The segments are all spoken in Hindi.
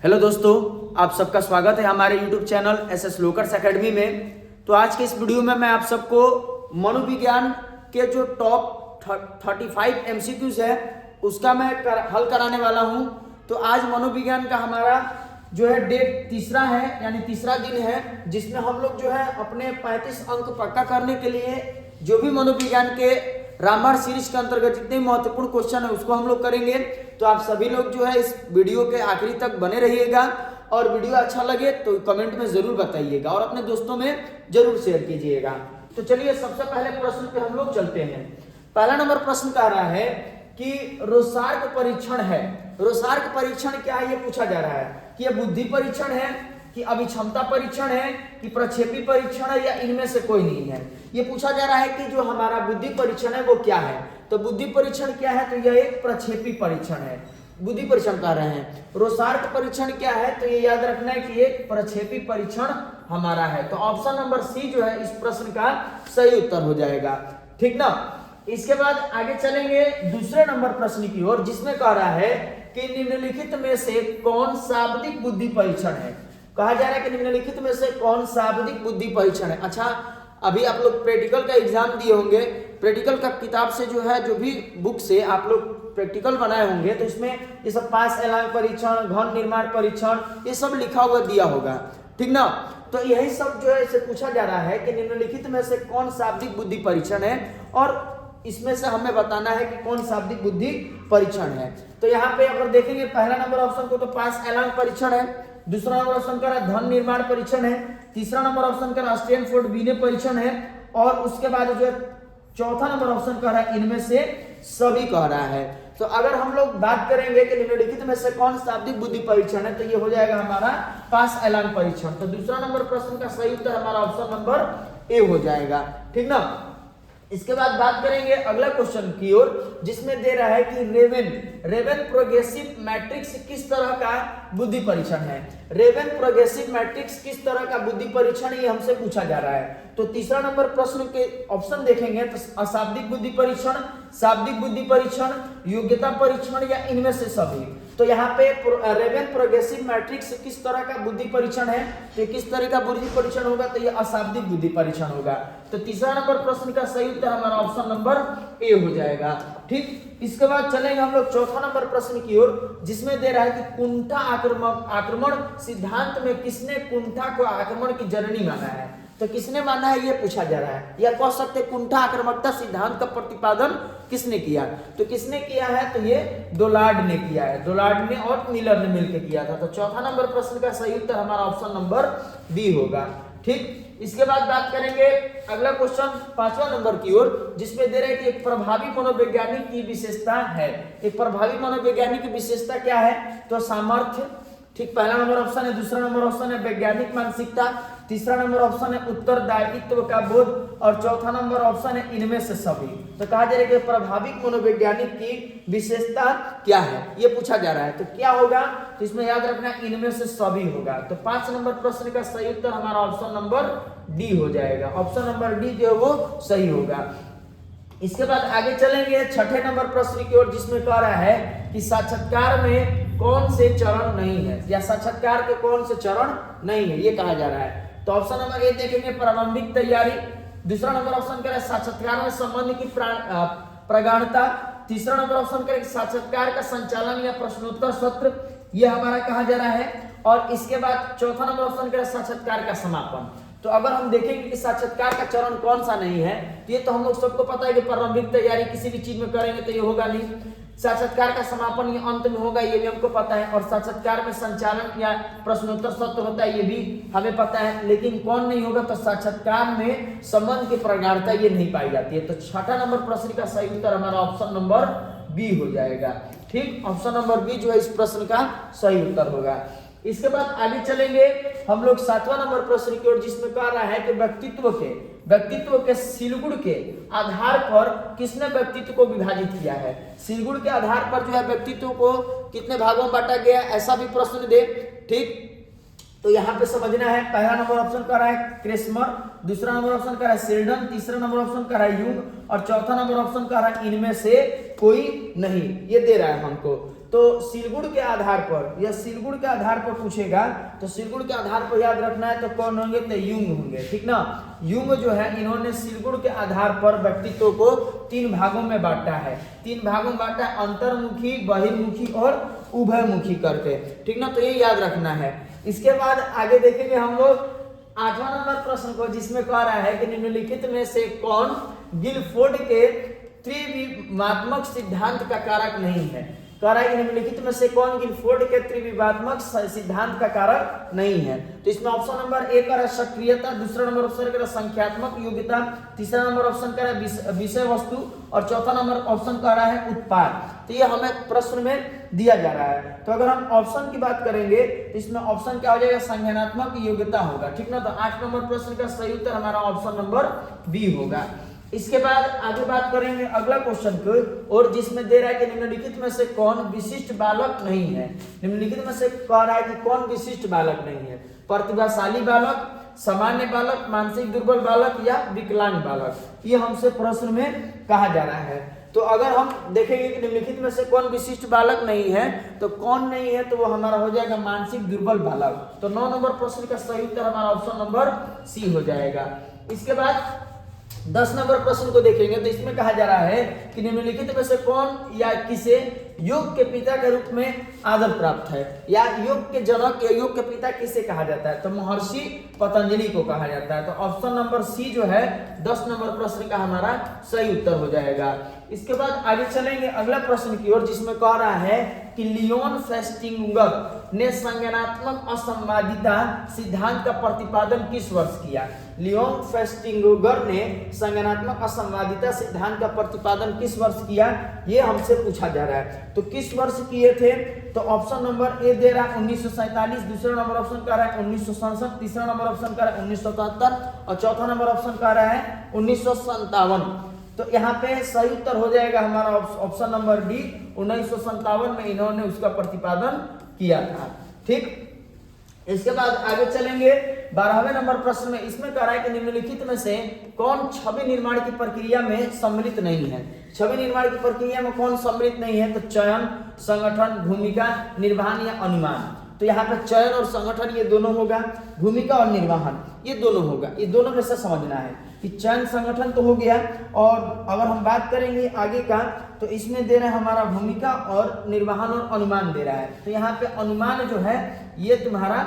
हेलो दोस्तों, आप सबका स्वागत है हमारे YouTube चैनल एसएस लोकर्स एकेडमी में। तो आज के इस वीडियो में मैं आप सबको मनोविज्ञान के जो टॉप 35 MCQs है उसका मैं हल कराने वाला हूं। तो आज मनोविज्ञान का हमारा जो है डेट तीसरा है, यानी तीसरा दिन है, जिसमें हम लोग जो है अपने 35 अंक पक्का करने के लिए जो भी मनोविज्ञान के रामबाण सीरीज के अंतर्गत जितने महत्वपूर्ण क्वेश्चन है उसको हम लोग करेंगे। तो आप सभी लोग जो है इस वीडियो के आखिरी तक बने रहिएगा और वीडियो अच्छा लगे तो कमेंट में जरूर बताइएगा और अपने दोस्तों में जरूर शेयर कीजिएगा। तो चलिए सबसे पहले प्रश्न पे हम लोग चलते हैं। पहला नंबर प्रश्न कह रहा है कि रोसार्क परीक्षण है। रोसार्क परीक्षण क्या है ये पूछा जा रहा है कि यह बुद्धि परीक्षण है कि अभिक्षमता परीक्षण है कि प्रक्षेपी परीक्षण है या इनमें से कोई नहीं है। ये पूछा जा रहा है कि जो हमारा बुद्धि परीक्षण है वो क्या है। तो बुद्धि परीक्षण क्या है, तो यह एक प्रक्षेपी परीक्षण है। बुद्धि परीक्षण कह रहे हैं। रोसार्क परीक्षण क्या है, तो ये याद रखना है कि एक प्रक्षेपी परीक्षण हमारा है। तो ऑप्शन नंबर सी जो है इस प्रश्न का सही उत्तर हो जाएगा, ठीक ना। इसके बाद आगे चलेंगे दूसरे नंबर प्रश्न की ओर, जिसमें कह रहा है कि निम्नलिखित में से कौन शाब्दिक बुद्धि परीक्षण है। कहा जा रहा है कि निम्नलिखित में से कौन शाब्दिक बुद्धि परीक्षण है। अच्छा, अभी आप लोग प्रैक्टिकल का एग्जाम दिए होंगे। प्रैक्टिकल का किताब से जो है, जो भी बुक से आप लोग प्रैक्टिकल बनाए होंगे, तो इसमें ये सब पास एलांग परीक्षण, घन निर्माण परीक्षण, ये सब लिखा हुआ दिया होगा, ठीक ना। तो यही सब जो है इसे पूछा जा रहा है कि निम्नलिखित में से कौन शाब्दिक बुद्धि परीक्षण है और इसमें से हमें बताना है कि कौन शाब्दिक बुद्धि परीक्षण है। तो यहाँ पे अगर देखेंगे पहला नंबर ऑप्शन को तो पास एलांग परीक्षण है, दूसरा नंबर ऑप्शन का धन निर्माण परीक्षण है, तीसरा नंबर ऑप्शन का स्टैनफोर्ड बीने परीक्षण है और उसके बाद जो है चौथा नंबर ऑप्शन कह रहा है इनमें से सभी कह रहा है। तो अगर हम लोग बात करेंगे कि निम्नलिखित में से कौन शाब्दिक बुद्धि परीक्षण है, तो ये हो जाएगा हमारा पास एलांग परीक्षण। तो दूसरा नंबर प्रश्न का सही उत्तर हमारा ऑप्शन नंबर ए हो जाएगा, ठीक ना। इसके बाद बात करेंगे अगला क्वेश्चन की ओर, जिसमें दे रहा है कि रेवेन प्रोग्रेसिव मैट्रिक्स किस तरह का बुद्धि परीक्षण है। रेवेन प्रोग्रेसिव मैट्रिक्स किस तरह का बुद्धि परीक्षण ये हमसे पूछा जा रहा है। तो तीसरा नंबर प्रश्न के ऑप्शन देखेंगे तो अशाब्दिक बुद्धि परीक्षण, शाब्दिक बुद्धि परीक्षण, योग्यता परीक्षण या इनमें से सभी। तो यहाँ पे रेवेन प्रोग्रेसिव मैट्रिक्स किस तरह का बुद्धि परीक्षण है, तो किस तरह का बुद्धि परीक्षण होगा, तो ये अशाब्दिक बुद्धि परीक्षण होगा। तो तीसरा नंबर प्रश्न का सही उत्तर हमारा ऑप्शन नंबर ए हो जाएगा, ठीक। इसके बाद चलेंगे हम लोग चौथा नंबर प्रश्न की ओर, जिसमें दे रहा है कि कुंठा आक्रमण सिद्धांत में किसने कुंठा को आक्रमण की जननी माना है। तो किसने माना है ये पूछा जा रहा है, या कह सकते कुंठा आक्रामकता सिद्धांत का प्रतिपादन किसने किया। तो किसने किया है, तो ये डोलार्ड ने किया है। डोलार्ड ने और मिलर ने मिलकर किया था। तो चौथा नंबर प्रश्न का सही उत्तर हमारा ऑप्शन नंबर बी होगा, ठीक। इसके बाद बात करेंगे अगला क्वेश्चन पांचवा नंबर की ओर, जिसमें दे रहे हैं कि एक प्रभावी मनोवैज्ञानिक की विशेषता है। एक प्रभावी मनोवैज्ञानिक की विशेषता क्या है, तो सामर्थ्य, ठीक। पहला नंबर ऑप्शन है, दूसरा नंबर ऑप्शन है वैज्ञानिक मानसिकता, तीसरा नंबर ऑप्शन है उत्तरदायित्व का बोध और चौथा नंबर ऑप्शन है इनमें से सभी। तो कहा जा रहा है कि प्रभावी मनोवैज्ञानिक की विशेषता क्या है ये पूछा जा रहा है। तो क्या होगा, तो इसमें याद रखना इनमें से सभी होगा। तो 5 नंबर प्रश्न का सही उत्तर हमारा ऑप्शन नंबर डी हो जाएगा। ऑप्शन नंबर डी जो है वो सही होगा। इसके बाद आगे चलेंगे छठे नंबर प्रश्न की ओर, जिसमें कह रहा है कि साक्षात्कार में कौन से चरण नहीं है, या साक्षात्कार के कौन से चरण नहीं है ये कहा जा रहा है। तो ऑप्शन नंबर ए देखेंगे प्रारंभिक तैयारी, दूसरा नंबर ऑप्शन करें साक्षात्कार में संबंध की प्रगाढ़ता, तीसरा नंबर ऑप्शन करें साक्षात्कार का संचालन या प्रश्नोत्तर सत्र, ये हमारा कहा जा रहा है। और इसके बाद चौथा नंबर ऑप्शन करें साक्षात्कार का समापन। तो अगर हम देखेंगे कि साक्षात्कार का चरण कौन सा नहीं है, तो ये तो हम लोग सबको पता है कि प्रारंभिक तैयारी किसी भी चीज में करेंगे तो ये होगा नहीं। साक्षात्कार का समापन ये अंत में होगा, ये भी हमको पता है। और साक्षात्कार में संचालन या प्रश्नोत्तर सत्र होता है, ये भी हमें पता है। लेकिन कौन नहीं होगा, तो साक्षात्कार में संबंध की प्रगाढ़ता ये नहीं पाई जाती है। तो छठा नंबर प्रश्न का सही उत्तर हमारा ऑप्शन नंबर बी हो जाएगा, ठीक। ऑप्शन नंबर बी जो है इस प्रश्न का सही उत्तर होगा। इसके बाद आगे चलेंगे हम लोग सातवां नंबर प्रश्न की ओर, जिसमें कह रहा है कि व्यक्तित्व के सिलगुण के आधार पर किसने व्यक्तित्व को विभाजित किया है। सिलगुण के आधार पर जो है व्यक्तित्व को कितने भागों में बांटा गया, ऐसा भी प्रश्न दे, ठीक। तो यहाँ पे समझना है, पहला नंबर ऑप्शन कर रहा है क्रेस्मर, दूसरा नंबर ऑप्शन कर रहा है सेल्डन, तीसरा नंबर ऑप्शन कर रहा है यूंग और चौथा नंबर ऑप्शन कर रहा है इनमें से कोई नहीं, ये दे रहा है हमको। तो सिलगुड़ के आधार पर या सिलगुड़ के आधार पर पूछेगा तो सिलगुड़ के आधार पर याद रखना है तो कौन होंगे, तो यूंग होंगे, ठीक ना। यूंग जो है इन्होंने सिलगुड़ के आधार पर व्यक्तित्व को 3 भागों में बांटा है, 3 भागों में बांटा है, अंतर्मुखी, बहिर्मुखी और उभयमुखी करके, ठीक ना। तो ये याद रखना है। इसके बाद आगे देखेंगे हम लोग 8वां नंबर प्रश्न को, जिसमें कह रहा है कि निम्नलिखित में से कौन गिलफोर्ड के त्रिविमात्मक सिद्धांत का कारक नहीं है। कह रहा है कि निम्नलिखित में से कौन गिलफोर्ड के त्रिविमात्मक सिद्धांत का कारक नहीं है। तो इसमें ऑप्शन नंबर ए का सक्रियता, दूसरा नंबर ऑप्शन का संख्यात्मक योग्यता, तीसरा नंबर ऑप्शन का विषय वस्तु और चौथा नंबर ऑप्शन कह रहा है उत्पाद। तो ये हमें प्रश्न में दिया जा रहा है। तो अगर हम ऑप्शन की बात करेंगे तो इसमें ऑप्शन क्या हो जाएगा, संज्ञानात्मक योग्यता होगा, ठीक ना। तो 8 नंबर प्रश्न का सही उत्तर हमारा ऑप्शन नंबर बी होगा। इसके बाद आगे बात करेंगे अगला क्वेश्चन को, और जिसमें दे रहा है कि निम्नलिखित में से कौन विशिष्ट बालक नहीं है। निम्नलिखित में से कह रहा है कि कौन विशिष्ट बालक नहीं है, प्रतिभाशाली बालक, सामान्य बालक, मानसिक दुर्बल बालक या विकलांग बालक, ये हमसे प्रश्न में कहा जा रहा है। तो अगर हम देखेंगे कि निम्नलिखित में से कौन विशिष्ट बालक नहीं है, तो कौन नहीं है, तो वो हमारा हो जाएगा मानसिक दुर्बल बालक। तो 9 नंबर प्रश्न का सही उत्तर हमारा ऑप्शन नंबर सी हो जाएगा। इसके बाद 10 नंबर प्रश्न को देखेंगे तो इसमें कहा जा रहा है कि निम्नलिखित में से कौन या किसे योग के पिता के रूप में आदर प्राप्त है, या योग के जनक या योग के पिता किसे कहा जाता है, तो महर्षि पतंजलि को कहा जाता है। तो ऑप्शन नंबर सी जो है 10 नंबर प्रश्न का हमारा सही उत्तर हो जाएगा। इसके बाद आगे चलेंगे अगला प्रश्न की ओर, जिसमें कह रहा है कि लियोन फेस्टिंगर ने संज्ञानात्मक असंवादिता सिद्धांत का प्रतिपादन किस वर्ष किया। लियोन फेस्टिंगर ने संज्ञानात्मक असंवादिता सिद्धांत का प्रतिपादन किस वर्ष किया, ये हमसे पूछा जा रहा है। तो किस वर्ष किए थे, तो ऑप्शन नंबर ए दे रहा है 1947, दूसरा नंबर ऑप्शन कह रहा है 1967, तीसरा नंबर ऑप्शन कह रहा है 1977 और चौथा नंबर ऑप्शन कह रहा है 1957। तो यहाँ पे सही उत्तर हो जाएगा हमारा ऑप्शन नंबर डी, 1957 में इन्होंने उसका प्रतिपादन किया था, ठीक। इसके बाद आगे चलेंगे 12वें नंबर प्रश्न में। इसमें कह रहा है कि निम्नलिखित में से कौन छवि निर्माण की प्रक्रिया में सम्मिलित नहीं है। छवि निर्माण की प्रक्रिया में कौन सम्मिलित नहीं है, तो चयन, संगठन, भूमिका, निर्वहन या अनुमान। तो यहाँ पे चयन और संगठन ये दोनों होगा, भूमिका और निर्वहन ये दोनों होगा। ये दोनों में से समझना है कि चयन संगठन तो हो गया, और अगर हम बात करेंगे आगे का तो इसमें दे रहे हैं हमारा भूमिका और निर्वहन और अनुमान दे रहा है। तो यहाँ पे अनुमान जो है ये तुम्हारा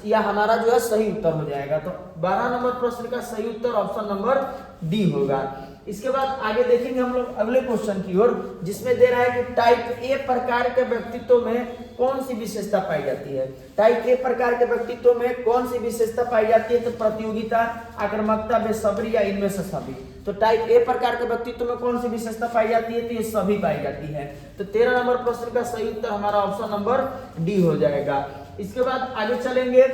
या हमारा जो है सही उत्तर हो जाएगा। तो 12 नंबर प्रश्न का सही उत्तर ऑप्शन नंबर डी होगा। इसके बाद आगे देखेंगे हम लोग अगले क्वेश्चन की ओर, जिसमें दे रहा है कि टाइप ए प्रकार के व्यक्तित्व में कौन सी विशेषता पाई जाती है। टाइप ए प्रकार के व्यक्तित्व में कौन सी विशेषता पाई जाती है, तो प्रतियोगिता, आक्रामकता, बेसब्री या इनमें से सभी। तो टाइप ए प्रकार के व्यक्तित्व में कौन सी विशेषता पाई जाती है, तो ये सभी पाई जाती है। तो 13 नंबर प्रश्न का सही उत्तर हमारा ऑप्शन नंबर डी हो जाएगा। इसके बाद आगे चलेंगे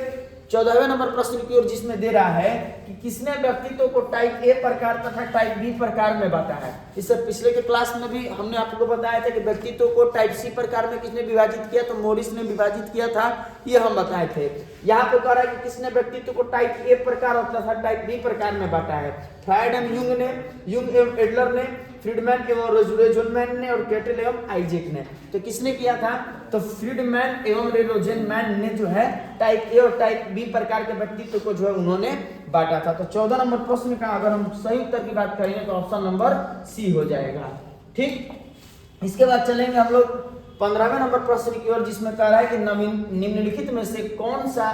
14वें नंबर प्रश्न की ओर, जिसमें दे रहा है कि किसने व्यक्तित्व को टाइप ए प्रकार तथा टाइप बी प्रकार में बांटा है। इससे पिछले के क्लास में भी हमने आपको बताया था कि व्यक्तित्व को टाइप सी प्रकार में किसने विभाजित किया, तो मोरिस ने विभाजित किया था, ये हम बताए थे। यहाँ पे कह रहा है कि किसने व्यक्तित्व को टाइप ए प्रकार तथा टाइप बी प्रकार में बांटा है। फ्रायड एवं यूंग ने, यूंग एवं एडलर ने, फ्रीडमैन एवं रोजेनमैन ने और केटल एवं आइजैक ने। तो किसने किया था, तो फ्रीडमैन एवं रोजेनमैन ने जो है टाइप ए और टाइप बी प्रकार के व्यक्तित्व को जो है उन्होंने बांटा था। तो 14 नंबर प्रश्न का अगर हम सही उत्तर की बात करेंगे तो ऑप्शन नंबर सी हो जाएगा, ठीक। इसके बाद चलेंगे हम लोग 15वें नंबर प्रश्न की ओर, जिसमें कह रहा है कि निम्नलिखित में से कौन सा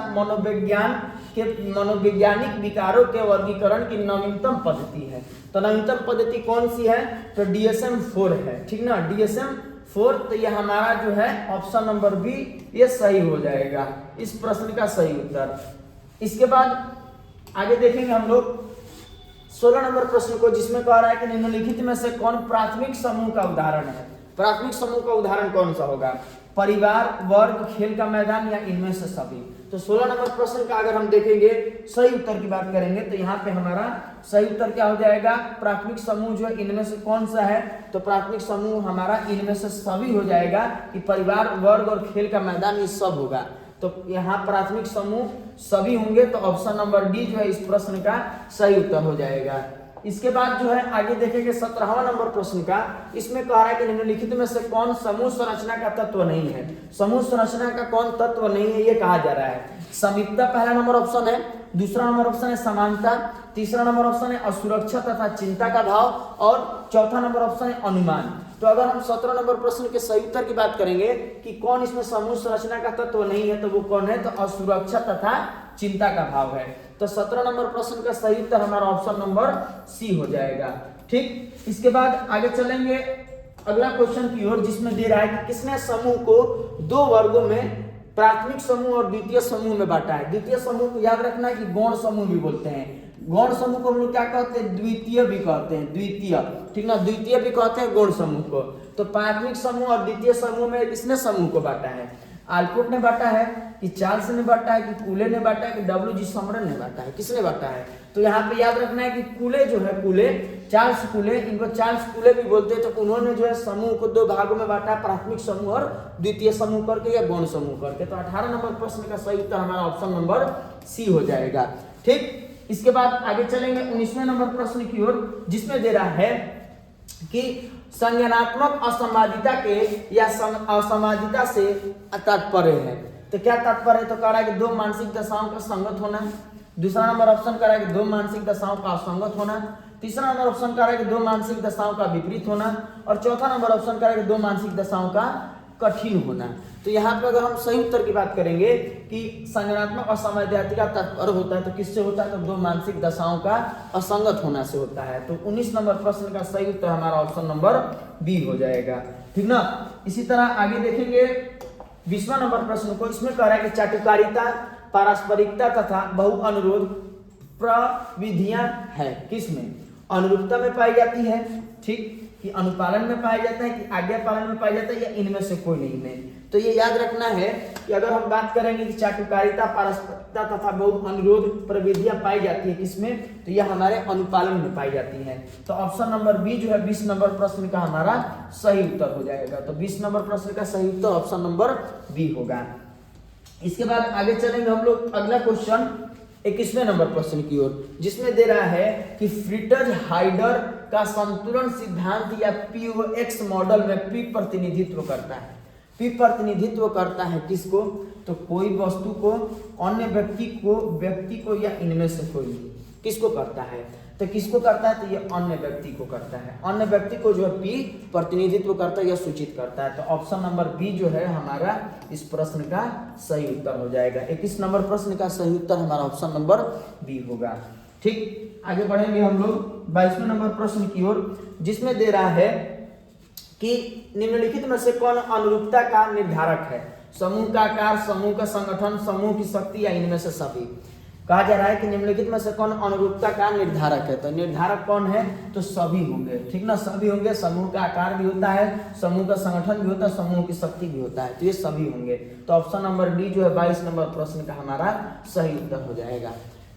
मनोवैज्ञानिक विकारों के वर्गीकरण की नवीनतम पद्धति है। तो नवीनतम पद्धति कौन सी है, तो DSM-4 है, ठीक ना, DSM-4। तो ये हमारा जो है ऑप्शन नंबर बी ये सही हो जाएगा इस प्रश्न का सही उत्तर। इसके बाद आगे देखेंगे हम लोग 16 नंबर प्रश्न को, जिसमें कह रहा है कि निम्नलिखित में से कौन प्राथमिक समूह का उदाहरण है। प्राथमिक समूह का उदाहरण कौन सा होगा, परिवार, वर्ग, खेल का मैदान या इनमें से सभी। तो 16 नंबर प्रश्न का अगर हम देखेंगे सही उत्तर की बात करेंगे तो यहाँ पे हमारा सही उत्तर क्या हो जाएगा, प्राथमिक समूह जो है इनमें से कौन सा है, तो प्राथमिक समूह हमारा इनमें से सभी हो जाएगा कि परिवार, वर्ग और खेल का मैदान ये सब होगा। तो यहाँ प्राथमिक समूह सभी होंगे, तो ऑप्शन नंबर डी जो है इस प्रश्न का सही उत्तर हो जाएगा। इसके बाद जो है आगे देखेंगे 17वां नंबर प्रश्न का। इसमें कह रहा है कि निम्नलिखित में से कौन समूह संरचना का तत्व नहीं है। समूह संरचना का कौन तत्व नहीं है ये कहा जा रहा है। समीपता पहला नंबर ऑप्शन है, दूसरा नंबर ऑप्शन है समानता, तीसरा नंबर ऑप्शन है असुरक्षा तथा चिंता का भाव, और चौथा नंबर ऑप्शन है अनुमान। तो अगर हम 17 नंबर प्रश्न के सही उत्तर की बात करेंगे कि कौन इसमें समूह संरचना का तत्व नहीं है, तो वो कौन है, तो असुरक्षा तथा चिंता का भाव है। तो 17 नंबर प्रश्न का सही उत्तर हमारा ऑप्शन नंबर सी हो जाएगा। ठीक, इसके बाद आगे चलेंगे अगला क्वेश्चन की ओर, जिसमें दे रहा है कि किसने समूह को दो वर्गों में प्राथमिक समूह और द्वितीय समूह में बांटा है। द्वितीय समूह को याद रखना है कि गौण समूह भी बोलते हैं। गौण समूह को हम लोग क्या कहते हैं, द्वितीय भी कहते हैं, द्वितीय, ठीक ना, द्वितीय भी कहते हैं गौण समूह को। तो प्राथमिक समूह और द्वितीय समूह में किसने समूह को बांटा है, आल्पोर्ट ने बांटा है कि चार्ल्स ने बांटा है कि कूले ने बांटा है कि डब्ल्यू.जी. समरन ने बांटा है, किसने बांटा है। तो यहाँ पे याद रखना है कि कूले जो है, कूले, चार्ल्स कूले, इनको चार्ल्स कूले भी बोलते हैं। तो उन्होंने जो है समूह को दो भागों में बांटा, प्राथमिक समूह और द्वितीय समूह करके या गौण समूह करके। तो 18 नंबर प्रश्न का सही उत्तर हमारा ऑप्शन नंबर सी हो जाएगा। ठीक, इसके बाद आगे चलेंगे 19वें नंबर प्रश्न की ओर, जिसमें दे रहा है कि संज्ञानात्मक असंवादिता के या असंवादिता से तात्पर्य है। तो क्या तात्पर्य है, तो कह रहा है कि दो मानसिक दशाओं का संगत होना। दूसरा नंबर ऑप्शन कह रहा है कि दो मानसिक दशाओं का असंगत होना। तीसरा नंबर ऑप्शन कह रहा है कि दो मानसिक दशाओं का विपरीत होना, और चौथा नंबर ऑप्शन कह रहा है कि दो मानसिक दशाओं का कठिन होना। तो यहाँ पे अगर हम सही उत्तर की बात करेंगे कि संज्ञानात्मक असंवादिता का तात्पर्य होता है, तो किससे होता है, तो दो मानसिक दशाओं का असंगत होना से होता है। तो 19 नंबर प्रश्न का सही उत्तर हमारा ऑप्शन नंबर बी हो जाएगा। ठीक ना, इसी तरह आगे देखेंगे 20वां नंबर प्रश्न को। इसमें कह रहा है कि चाटुकारिता, पारस्परिकता तथा बहु अनुरोध प्रविधियां है किसमें, अनुरूपता में पाई जाती है, ठीक, कि अनुपालन में पाया जाता है, कि आज्ञा पालन में पाया जाता है, या इनमें से कोई नहीं में। तो ये याद रखना है कि अगर हम बात करेंगे कि चाटुकारिता, पारस्परिकता तथा बहु अनुरोध प्रविधियां पाई जाती है किसमें, तो यह हमारे अनुपालन में पाई जाती है। तो ऑप्शन नंबर बी जो है 20 नंबर प्रश्न का हमारा सही उत्तर हो जाएगा। तो 20 नंबर प्रश्न का सही उत्तर ऑप्शन नंबर बी होगा। इसके बाद आगे चलेंगे हम लोग अगला क्वेश्चन 21वें नंबर प्रश्न की ओर, जिसमें दे रहा है कि फ्रिट्ज हाइडर का संतुलन सिद्धांत या POX मॉडल में P प्रतिनिधित्व करता है। P प्रतिनिधित्व करता है किसको, तो कोई वस्तु को, अन्य व्यक्ति को या इनमें से कोई, किसको करता है, तो किसको करता है, तो ये अन्य व्यक्ति को करता है। अन्य व्यक्ति को जो है P प्रतिनिधित्व करता है या सूचित करता है। तो ऑप्शन नंबर बी जो है हमारा इस प्रश्न का सही उत्तर हो जाएगा। 21 नंबर प्रश्न का सही उत्तर हमारा ऑप्शन नंबर बी होगा। ठीक, आगे बढ़ेंगे हम लोग 22वें नंबर प्रश्न की ओर, जिसमें दे रहा है कि निम्नलिखित में से कौन अनुरूपता का निर्धारक है। समूह का आकार, समूह का संगठन, समूह की शक्ति, या इनमें से सभी। कहा जा रहा है कि निम्नलिखित में से कौन अनुरूपता का निर्धारक है। तो निर्धारक कौन है, तो सभी होंगे, ठीक ना, सभी होंगे। समूह का आकार भी होता है, समूह का संगठन भी होता है, समूह की शक्ति भी होता है, तो ये सभी होंगे। तो ऑप्शन नंबर डी जो है 22 नंबर प्रश्न का हमारा सही उत्तर हो जाएगा।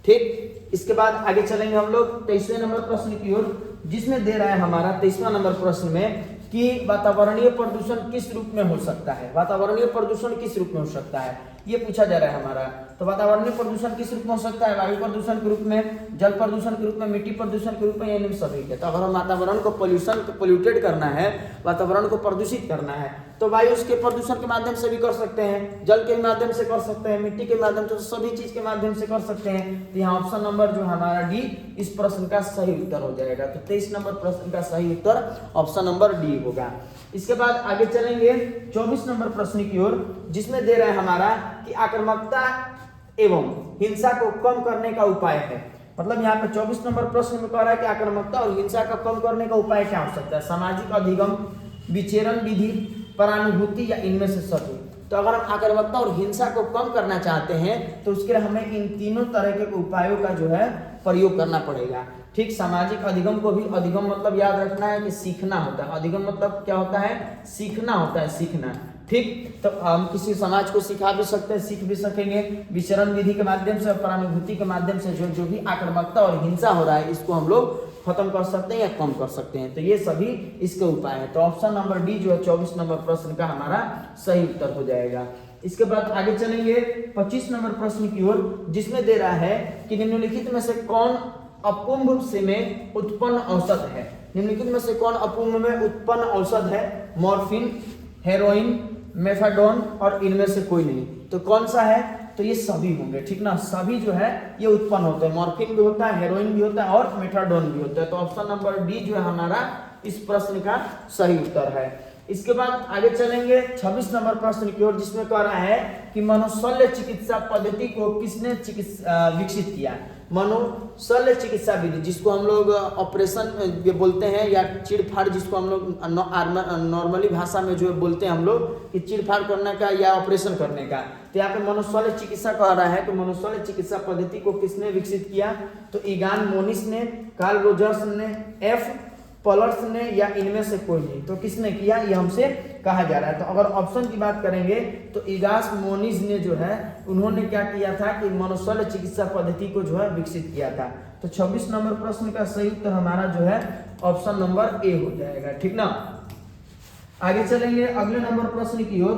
ठीक, इसके बाद आगे चलेंगे हम लोग 23वें नंबर प्रश्न की ओर, जिसमें दे रहा है हमारा 23वां नंबर प्रश्न में कि वातावरणीय प्रदूषण किस रूप में हो सकता है। वातावरणीय प्रदूषण किस रूप में हो सकता है, ये पूछा जा रहा है हमारा। तो वातावरणीय प्रदूषण किस रूप में हो सकता है, वायु प्रदूषण के रूप में, जल प्रदूषण के रूप में, मिट्टी प्रदूषण के रूप में, या इन सभी के। तो अगर हम वातावरण को पोल्यूटेड करना है, वातावरण को प्रदूषित करना है, तो वायु के प्रदूषण के माध्यम से भी कर सकते हैं, जल के माध्यम से कर सकते हैं, मिट्टी के माध्यम से, सभी चीज के माध्यम से कर सकते हैं। तो यहाँ ऑप्शन नंबर जो हमारा डी इस प्रश्न का सही उत्तर हो जाएगा। तो 23 नंबर प्रश्न का सही उत्तर ऑप्शन नंबर डी होगा। इसके बाद आगे चलेंगे 24 नंबर प्रश्न की ओर, जिसमें दे रहा है हमारा कि आक्रामकता एवं हिंसा को कम करने का उपाय है। मतलब यहाँ पे 24 नंबर प्रश्न में कह रहा है कि आक्रामकता और हिंसा का कम करने का उपाय क्या हो सकता है, सामाजिक अधिगम, विचरण विधि, परानुभूति, या इनमें से सभी। तो अगर हम आक्रामकता और हिंसा को कम करना चाहते हैं तो उसके लिए हमें इन तीनों तरह के उपायों का जो है प्रयोग करना पड़ेगा। ठीक, सामाजिक अधिगम को भी, अधिगम मतलब याद रखना है कि सीखना होता है। अधिगम मतलब क्या होता है, सीखना होता है, सीखना। ठीक, तो हम किसी समाज को सिखा भी सकते हैं, सीख भी सकेंगे विचरण विधि के माध्यम से, परानुभूति के माध्यम से। जो भी आक्रामकता और हिंसा हो रहा है इसको हम लोग खत्म कर सकते हैं या कम कर सकते हैं। तो ये सभी इसके उपाय हैं। तो ऑप्शन नंबर डी जो है 24 नंबर प्रश्न का हमारा सही उत्तर हो जाएगा। इसके बाद आगे चलेंगे 25 नंबर प्रश्न की ओर, जिसमें दे रहा है कि निम्नलिखित में से कौन अपुंभ से में उत्पन्न औषध है। निम्नलिखित में से कौन अपुंभ में उत्पन्न औषध है? मॉर्फिन, हेरोइन, मेथाडोन और इनमें से कोई नहीं। तो कौन सा है? तो ये सभी होंगे, ठीक ना। सभी जो है ये उत्पन्न होते हैं, मॉर्फिन भी होता है, हेरोइन भी होता है और मेथाडोन भी होता है। तो ऑप्शन नंबर डी जो है हमारा इस प्रश्न का सही उत्तर है। इसके बाद आगे चलेंगे 26 नंबर प्रश्न की ओर, जिसमें कह रहा है कि मनुशल्य चिकित्सा पद्धति को किसने विकसित किया। मनुशल्य चिकित्सा विधि, जिसको हम लोग ऑपरेशन बोलते हैं या चीड़-फाड़, जिसको हम लोग नॉर्मली भाषा में जो बोलते हैं हम लोग कि चीड़-फाड़ करने का या ऑपरेशन करने का। तो यहाँ पे मनुशल्य चिकित्सा कह रहा है, तो मनुशल्य चिकित्सा पद्धति को किसने विकसित किया? तो ईगान मोनिस ने, कार्ल रोजर्स ने, एफ पलर्स ने या इनमें से कोई नहीं। तो किसने किया ये हमसे कहा जा रहा है। तो अगर ऑप्शन की बात करेंगे तो ईगास मोनिस ने जो है उन्होंने क्या किया था कि मनुशल्य चिकित्सा पद्धति को जो है विकसित किया था। तो 26 नंबर प्रश्न का सही उत्तर हमारा जो है ऑप्शन नंबर ए हो जाएगा, ठीक ना। आगे चलेंगे अगले नंबर प्रश्न की ओर,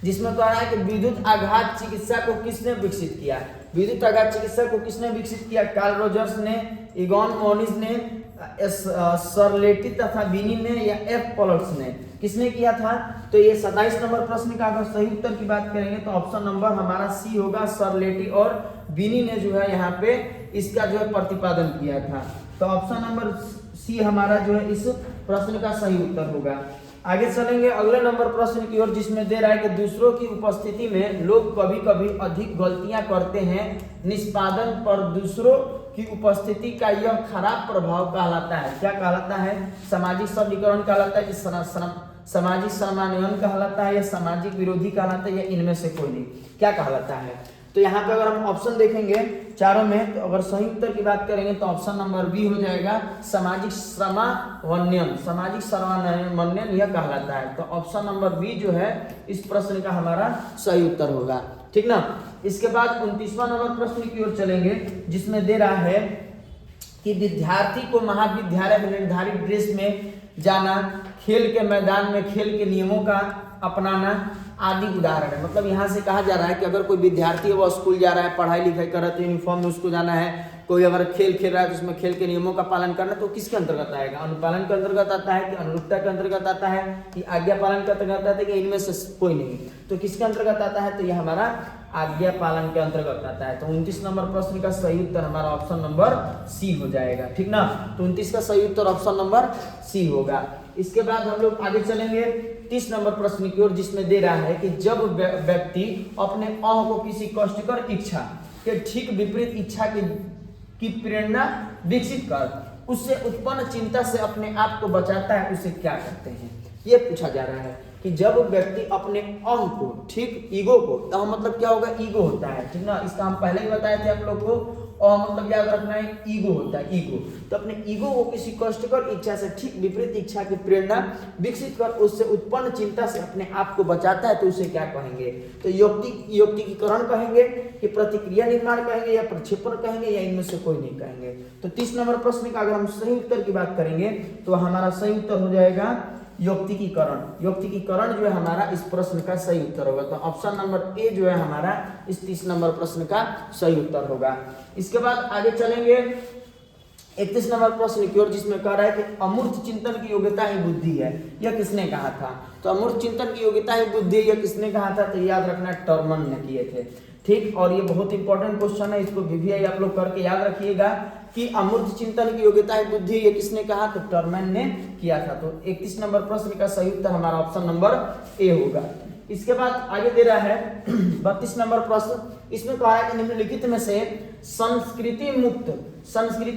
जिसमें कह रहा है कि विद्युत आघात चिकित्सा को किसने विकसित किया। विद्युत आघात चिकित्सा को किसने विकसित किया? कार्ल रोजर्स ने, ईगॉन मोनिस ने, सरलेटी तथा बिनी ने या एफ पलर्स ने। किसने किया था? तो ये 27 नंबर प्रश्न का अगर सही उत्तर की बात करेंगे तो ऑप्शन नंबर हमारा सी होगा। सरलेटी और बिनी ने जो है यहाँ पे इसका जो है प्रतिपादन किया था। तो ऑप्शन नंबर सी हमारा जो है इस प्रश्न का सही उत्तर होगा। आगे चलेंगे अगले नंबर प्रश्न की ओर, जिसमें दे रहा है कि दूसरों की उपस्थिति में लोग कभी कभी अधिक गलतियां करते हैं, निष्पादन पर दूसरों की उपस्थिति का यह खराब प्रभाव कहलाता है। क्या कहलाता है? सामाजिक सबलीकरण कहलाता है, सामाजिक समानयन कहलाता है या सामाजिक विरोधी कहलाता है या इनमें से कोई नहीं। क्या कहलाता है? तो यहाँ पे अगर हम ऑप्शन देखेंगे चारों में, तो अगर सही उत्तर की बात करेंगे तो ऑप्शन नंबर बी हो जाएगा, सामाजिक श्रमावन्यन। सामाजिक श्रमावन्यन यह कहलाता है। तो ऑप्शन नंबर बी जो है इस प्रश्न का हमारा सही उत्तर होगा, ठीक ना। इसके बाद 29वां नंबर प्रश्न की ओर चलेंगे, जिसमें दे रहा है कि विद्यार्थी को महाविद्यालय में निर्धारित ड्रेस में जाना, खेल के मैदान में खेल के नियमों का अपनाना आदि उदाहरण है। मतलब यहाँ से कहा जा रहा है कि अगर कोई विद्यार्थी है वो स्कूल जा रहा है, पढ़ाई लिखाई कर रहा है तो यूनिफॉर्म में उसको जाना है। कोई अगर खेल खेल रहा है तो उसमें खेल के नियमों का पालन करना, तो किसके अंतर्गत आएगा? अनुपालन के अंतर्गत आता है कि अनुरूपता के अंतर्गत आता है कि आज्ञा पालन के अंतर्गत आता है कि इनमें से कोई नहीं। तो किसके अंतर्गत आता है? तो यह हमारा आज्ञा पालन के अंतर्गत आता है। तो 29 नंबर प्रश्न का सही उत्तर हमारा ऑप्शन नंबर सी हो जाएगा, ठीक ना। तो 29 का सही उत्तर ऑप्शन नंबर सी होगा। इसके बाद हम लोग आगे चलेंगे 30 नंबर प्रश्न की ओर, जिसमें दे रहा है कि जब व्यक्ति अपने अह को किसी कष्टकर इच्छा के ठीक विपरीत इच्छा की प्रेरणा विकसित कर उससे उत्पन्न चिंता से अपने आप को बचाता है, उसे क्या कहते हैं? ये पूछा जा रहा है कि जब व्यक्ति अपने अहम को, ठीक, ईगो को, अहम मतलब क्या होगा? ईगो होता है, ठीक ना। इसका हम पहले ही बताए थे आप लोग को। अहम मतलब याद रखना है, ईगो होता है, ईगो। तो अपने ईगो को किसी कष्टकर इच्छा से ठीक विपरीत इच्छा की प्रेरणा विकसित कर उससे उत्पन्न चिंता से अपने आप को बचाता है, तो उसे क्या कहेंगे? तो यौक्तिकीकरण कहेंगे कि प्रतिक्रिया निर्माण कहेंगे या प्रक्षेपण कहेंगे या इनमें से कोई नहीं कहेंगे। तो 30 नंबर प्रश्न का अगर हम सही उत्तर की बात करेंगे तो हमारा सही उत्तर हो जाएगा यौक्तिकीकरण। यौक्तिकीकरण जो है हमारा इस प्रश्न का सही उत्तर होगा। तो ऑप्शन नंबर ए जो है हमारा इस 30 नंबर प्रश्न का सही उत्तर होगा। इसके बाद आगे चलेंगे 31 नंबर प्रश्न की ओर, जिसमें कह रहा है कि अमूर्त चिंतन की योग्यता ही बुद्धि है। यह किसने कहा था? तो अमूर्त चिंतन की योग्यता ही बुद्धि, यह किसने कहा था? तो याद रखना टर्मन ने किए थे, ठीक। और ये बहुत इंपॉर्टेंट क्वेश्चन है, इसको VVI आप लोग करके याद रखिएगा कि अमूर्त चिंतन की योग्यता है बुद्धि, ये किसने कहा? तो टर्मन ने किया था। तो 31 नंबर प्रश्न का सही उत्तर हमारा ऑप्शन नंबर ए होगा। इसके बाद आगे दे रहा है 32 नंबर प्रश्न। इसमें कहा है कि निम्नलिखित में से संस्कृति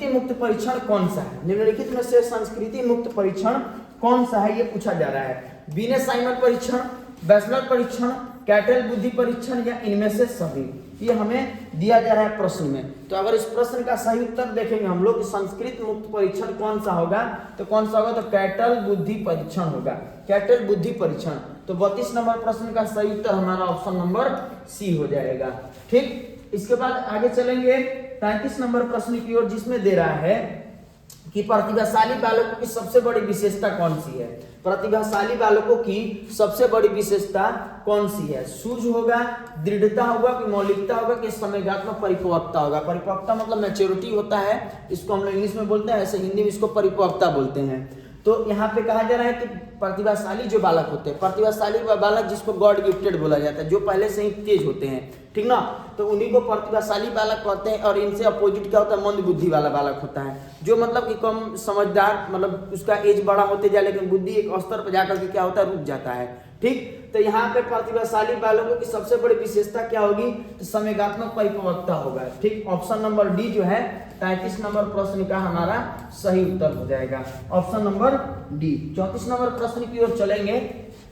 मुक्त परीक्षण कौन सा है? निम्नलिखित में से संस्कृति मुक्त परीक्षण कौन सा है, ये पूछा जा रहा है। बिने साइमन परीक्षण, बैचलर परीक्षण, कैटल बुद्धि परीक्षण या इनमें से सभी, ये हमें दिया जा रहा है प्रश्न में। तो अगर इस प्रश्न का सही उत्तर देखेंगे हम लोग, संस्कृत मुक्त परीक्षण कौन सा होगा? तो कौन सा होगा? तो कैटल बुद्धि परीक्षण होगा, कैटल बुद्धि परीक्षण। तो 32 नंबर प्रश्न का सही उत्तर हमारा ऑप्शन नंबर सी हो जाएगा, ठीक। इसके बाद आगे चलेंगे 33 नंबर प्रश्न की ओर, जिसमें दे रहा है कि प्रतिभाशाली बालकों की सबसे बड़ी विशेषता कौन सी है। प्रतिभाशाली बालकों की सबसे बड़ी विशेषता कौन सी है। सूझ होगा, दृढ़ता होगा, कि मौलिकता होगा, कि संवेगात्मक परिपक्वता होगा। परिपक्वता मतलब मैच्योरिटी होता है, इसको हम लोग इंग्लिश में बोलते हैं, ऐसे हिंदी में इसको परिपक्वता बोलते हैं। तो यहाँ पे कहा जा रहा है कि प्रतिभाशाली जो बालक होते हैं, प्रतिभाशाली बालक जिसको गॉड गिफ्टेड बोला जाता है, जो पहले से ही तेज होते हैं, ठीक ना, तो उन्हीं को प्रतिभाशाली बालक कहते हैं। और इनसे अपोजिट क्या होता है, मंद बुद्धि वाला बालक होता है, जो मतलब कि कम समझदार, मतलब उसका एज बड़ा होते जाए लेकिन बुद्धि एक स्तर पर जाकर के क्या होता है, रुक जाता है। ठीक, तो यहाँ पे प्रतिभाशाली बालकों की सबसे बड़ी विशेषता क्या होगी, तो संवेगात्मक परिपक्वता होगा। ठीक, ऑप्शन नंबर डी जो है 33 नंबर प्रश्न का हमारा सही उत्तर हो जाएगा, ऑप्शन नंबर डी। 34 नंबर प्रश्न की ओर चलेंगे।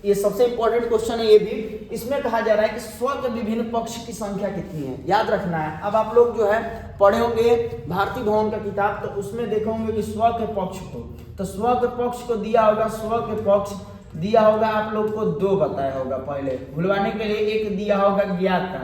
ये सबसे इंपॉर्टेंट क्वेश्चन है ये भी। इसमें कहा जा रहा है कि स्व के विभिन्न पक्ष की संख्या कितनी है, याद रखना है। अब आप लोग जो है पढ़े होंगे भारतीय भवन का किताब, तो उसमें देखे होंगे कि स्व के पक्ष को, तो स्व के पक्ष को दिया होगा, स्व के पक्ष दिया होगा आप लोग को 2 बताया होगा, पहले भुलवाने के लिए एक दिया होगा ज्ञाता,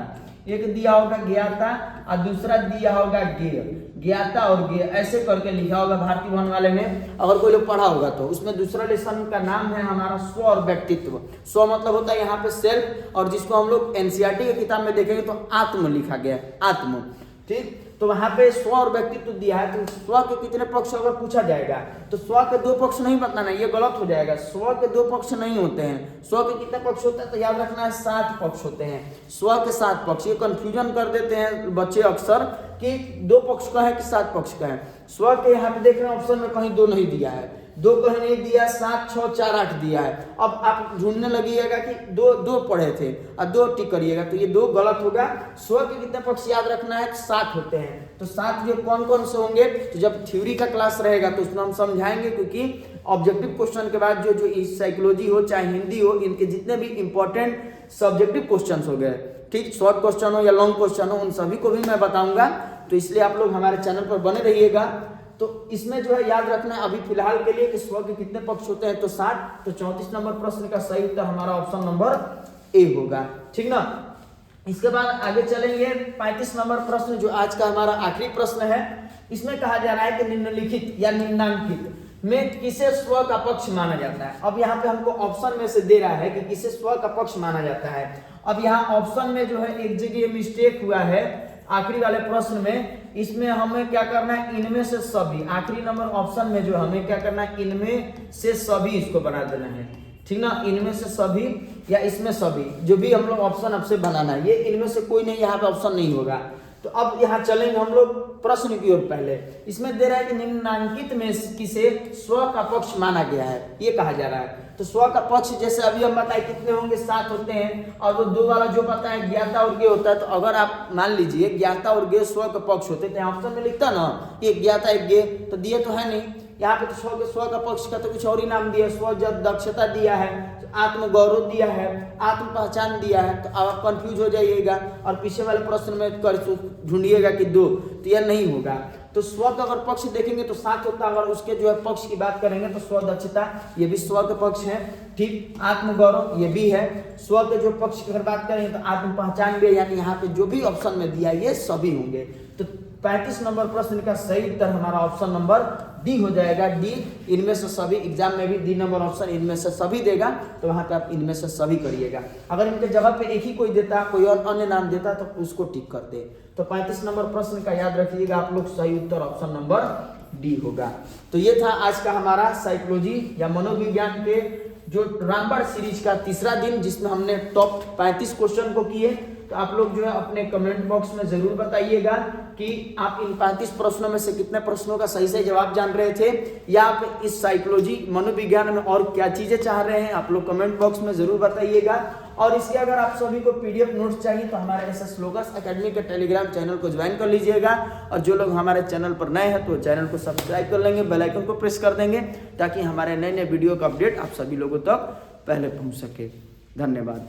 एक दिया होगा ज्ञाता और दूसरा दिया होगा ज्ञेय, ज्ञाता और ज्ञेय ऐसे करके लिखा होगा भारतीय भवन वाले में, अगर कोई लोग पढ़ा होगा तो। उसमें दूसरा लेसन का नाम है हमारा स्व और व्यक्तित्व। स्व मतलब होता है यहाँ पे सेल्फ, और जिसको हम लोग एनसीईआरटी की किताब में देखेंगे तो आत्म लिखा गया है, आत्म। ठीक, तो वहां पे स्व और व्यक्तित्व दिया है, तो स्व के कितने पक्ष अगर पूछा जाएगा तो स्व के 2 पक्ष नहीं बताना, ये गलत हो जाएगा। स्व के 2 पक्ष नहीं होते हैं। स्व के कितने पक्ष होते हैं, तो याद रखना है 7 पक्ष होते हैं। स्व के 7 पक्ष, ये कंफ्यूजन कर देते हैं बच्चे अक्सर कि 2 पक्ष का है कि 7 पक्ष का है। स्व के यहाँ पे देख रहे हैं ऑप्शन में कहीं 2 नहीं दिया है, 2 कहीं नहीं दिया, 7, 6, 4, 8 दिया है। अब आप ढूंढने लगिएगा कि 2 पढ़े थे और 2 टिक करिएगा, तो ये 2 गलत होगा। स्व के कितने पक्ष याद रखना है, 7 होते हैं। तो 7 जो कौन कौन से होंगे, तो जब थ्योरी का क्लास रहेगा तो उसमें हम समझाएंगे, क्योंकि ऑब्जेक्टिव क्वेश्चन के बाद जो साइकोलॉजी हो चाहे हिंदी हो, इनके जितने भी इंपॉर्टेंट सब्जेक्टिव क्वेश्चन हो गए, ठीक, शॉर्ट क्वेश्चन हो या लॉन्ग क्वेश्चन हो, उन सभी को भी मैं बताऊंगा। तो इसलिए आप लोग हमारे चैनल पर बने रहिएगा। तो इसमें जो है याद रखना है अभी फिलहाल के लिए कि स्व के कितने पक्ष होते हैं, तो 7। तो 34 नंबर प्रश्न का सही उत्तर हमारा ऑप्शन नंबर ए होगा, ठीक ना। इसके बाद आगे चलेंगे 35 नंबर प्रश्न, जो आज का हमारा आखिरी प्रश्न है। इसमें कहा जा रहा है कि निम्नलिखित या निम्नांकित में किसे स्व का पक्ष माना जाता है। अब यहाँ पे हमको ऑप्शन में से दे रहा है कि किसे स्व का पक्ष माना जाता है। अब यहाँ ऑप्शन में जो है एक जगह मिस्टेक हुआ है आखिरी वाले प्रश्न में। इसमें हमें क्या करना है, इनमें से सभी, आखिरी नंबर ऑप्शन में जो हमें क्या करना है, इनमें से सभी इसको बना देना है, ठीक ना। इनमें से सभी या इसमें सभी, जो भी हम लोग ऑप्शन आपसे बनाना है, ये इनमें से कोई नहीं, यहाँ पे ऑप्शन नहीं होगा। तो अब यहाँ चलेंगे हम लोग प्रश्न की ओर। पहले इसमें दे रहा है कि निम्नांकित में किसे स्व का पक्ष माना गया है, ये कहा जा रहा है। तो स्व का पक्ष जैसे अभी हम बताए कितने होंगे, 7 होते हैं, और वो 2 वाला जो पता है ज्ञाता और ज्ञेय होता है। तो अगर आप मान लीजिए ज्ञाता और ज्ञेय स्व का पक्ष होते तो ऑप्शन में लिखता ना, एक ज्ञाता एक ज्ञेय, तो दिए तो है नहीं यहाँ पे। तो स्व का पक्ष का तो कुछ और ही नाम दिया, स्व दक्षता दिया है, आत्म गौरव दिया है, आत्म पहचान दिया है। तो अब आप कंफ्यूज हो जाइएगा और पीछे वाले प्रश्न में ढूंढिएगा कि 2, तो यह नहीं होगा। तो स्व का अगर पक्ष देखेंगे तो 7 होता है। अगर उसके जो है पक्ष की बात करेंगे तो स्व दक्षता, ये भी स्व के पक्ष है, ठीक। आत्म गौरव ये भी है। स्व के जो पक्ष की अगर बात करेंगे तो आत्म पहचान भी है, यानी यहाँ पे जो भी ऑप्शन में दिया ये सभी होंगे। तो 35 नंबर प्रश्न का सही उत्तर हमारा ऑप्शन नंबर डी हो जाएगा, डी। इनमें से सभी, एग्जाम में भी डी नंबर ऑप्शन इनमें से सभी देगा, तो वहां पे आप इनमें से सभी करिएगा। अगर इनके जगह पे एक ही कोई देता, कोई और अन्य नाम देता तो उसको टिक करते। तो 35 नंबर प्रश्न का याद रखिएगा आप लोग, सही उत्तर ऑप्शन नंबर डी होगा। तो ये था आज का हमारा साइकोलॉजी या मनोविज्ञान के जो रामबाण सीरीज का तीसरा दिन, जिसमें हमने टॉप 35 क्वेश्चन को किए। तो आप लोग जो है अपने कमेंट बॉक्स में जरूर बताइएगा कि आप इन 35 प्रश्नों में से कितने प्रश्नों का सही से जवाब जान रहे थे, या आप इस साइकोलॉजी मनोविज्ञान में और क्या चीजें चाह रहे हैं, आप लोग कमेंट बॉक्स में जरूर बताइएगा। और इसके अगर आप सभी को पीडीएफ नोट्स चाहिए तो हमारे एसएस लोकर्स एकेडमी के टेलीग्राम चैनल को ज्वाइन कर लीजिएगा। और जो लोग हमारे चैनल पर नए हैं तो चैनल को सब्सक्राइब कर लेंगे, बेल आइकन को प्रेस कर देंगे, ताकि हमारे नए नए वीडियो का अपडेट आप सभी लोगों तक पहले पहुंच सके। धन्यवाद।